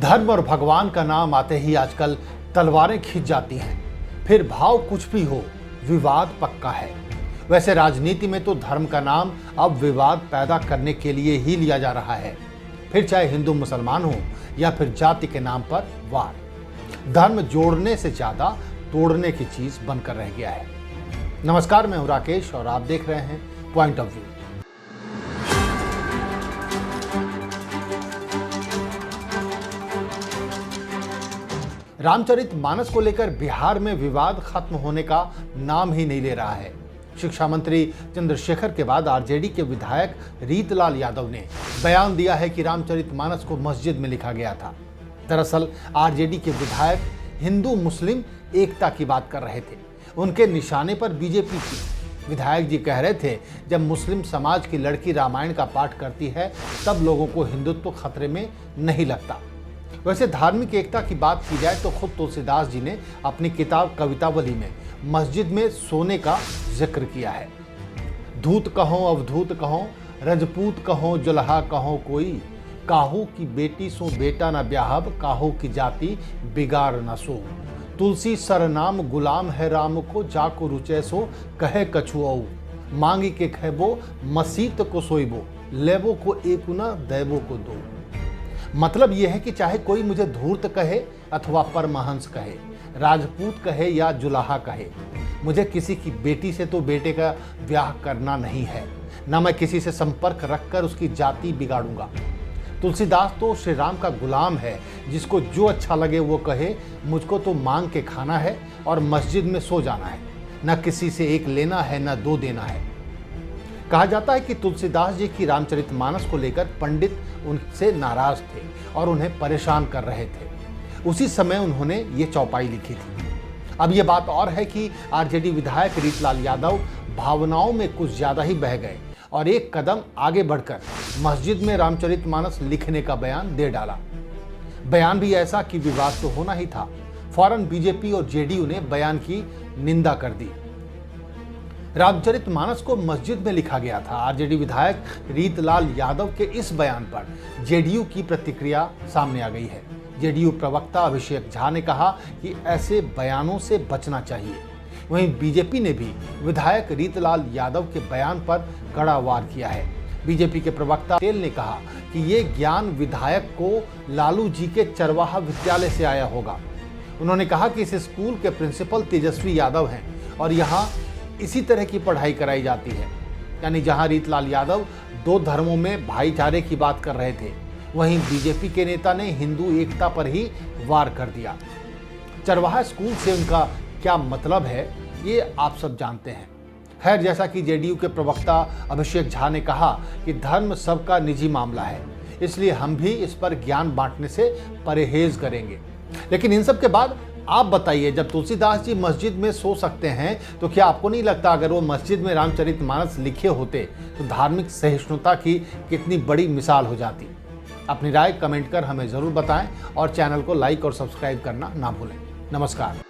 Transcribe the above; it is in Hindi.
धर्म और भगवान का नाम आते ही आजकल तलवारें खिंच जाती हैं। फिर भाव कुछ भी हो, विवाद पक्का है। वैसे राजनीति में तो धर्म का नाम अब विवाद पैदा करने के लिए ही लिया जा रहा है, फिर चाहे हिंदू मुसलमान हो या फिर जाति के नाम पर वार। धर्म जोड़ने से ज्यादा तोड़ने की चीज बनकर रह गया है। नमस्कार, मैं हूं राकेश और आप देख रहे हैं पॉइंट ऑफ व्यू। रामचरितमानस को लेकर बिहार में विवाद खत्म होने का नाम ही नहीं ले रहा है। शिक्षा मंत्री चंद्रशेखर के बाद आरजेडी के विधायक रीतलाल यादव ने बयान दिया है कि रामचरितमानस को मस्जिद में लिखा गया था। दरअसल आरजेडी के विधायक हिंदू मुस्लिम एकता की बात कर रहे थे। उनके निशाने पर बीजेपी थी। विधायक जी कह रहे थे, जब मुस्लिम समाज की लड़की रामायण का पाठ करती है तब लोगों को हिंदुत्व खतरे में नहीं लगता। वैसे धार्मिक एकता की बात की जाए तो खुद तुलसीदास जी ने अपनी किताब कवितावली में मस्जिद में सोने का जिक्र किया है। धूत कहो अवधूत कहो, रजपूत कहो जुल्हा कहो कोई, काहू की बेटी सो बेटा न ब्याहब, काहू की जाति बिगाड़ न सो। तुलसी सरनाम गुलाम है राम को, जाको रुचे सो कहे कछुआऊ, मांगी के खेबो मसीत को सोइबो, लेबो को एक न दैबो को दो। मतलब यह है कि चाहे कोई मुझे धूर्त कहे अथवा परमहंस कहे, राजपूत कहे या जुलाहा कहे, मुझे किसी की बेटी से तो बेटे का ब्याह करना नहीं है, ना मैं किसी से संपर्क रखकर उसकी जाति बिगाड़ूंगा। तुलसीदास तो श्री राम का गुलाम है, जिसको जो अच्छा लगे वो कहे, मुझको तो मांग के खाना है और मस्जिद में सो जाना है, न किसी से एक लेना है न दो देना है। कहा जाता है कि तुलसीदास जी की रामचरितमानस को लेकर पंडित उनसे नाराज थे और उन्हें परेशान कर रहे थे। उसी समय उन्होंने ये चौपाई लिखी थी। अब ये बात और है कि आरजेडी विधायक रीतलाल यादव भावनाओं में कुछ ज्यादा ही बह गए और एक कदम आगे बढ़कर मस्जिद में रामचरितमानस लिखने का बयान दे डाला। बयान भी ऐसा कि विवाद तो होना ही था। फौरन बीजेपी और जेडीयू ने बयान की निंदा कर दी। रामचरितमानस को मस्जिद में लिखा गया था। आरजेडी विधायक रीतलाल यादव के इस बयान पर जेडीयू की प्रतिक्रिया सामने आ गई है। जेडीयू प्रवक्ता अभिषेक झा ने कहा कि ऐसे बयानों से बचना चाहिए। वहीं बीजेपी ने भी विधायक रीतलाल यादव के बयान पर कड़ा वार किया है। बीजेपी के प्रवक्ता पटेल ने कहा कि ये ज्ञान विधायक को लालू जी के चरवाहा विद्यालय से आया होगा। उन्होंने कहा कि इस स्कूल के प्रिंसिपल तेजस्वी यादव हैं और यहाँ इसी तरह की पढ़ाई कराई जाती है। यानी जहां रीतलाल यादव दो धर्मों में भाईचारे की बात कर रहे थे, वहीं बीजेपी के नेता ने हिंदू एकता पर ही वार कर दिया। चरवाहा स्कूल से उनका क्या मतलब है, ये आप सब जानते हैं। खैर, जैसा कि जेडीयू के प्रवक्ता अभिषेक झा ने कहा कि धर्म सबका निजी मामला है, इसलिए हम भी इस पर ज्ञान बांटने से परहेज करेंगे। लेकिन इन सब के बाद आप बताइए, जब तुलसीदास जी मस्जिद में सो सकते हैं तो क्या आपको नहीं लगता अगर वो मस्जिद में रामचरितमानस लिखे होते तो धार्मिक सहिष्णुता की कितनी बड़ी मिसाल हो जाती? अपनी राय कमेंट कर हमें ज़रूर बताएं और चैनल को लाइक और सब्सक्राइब करना ना भूलें। नमस्कार।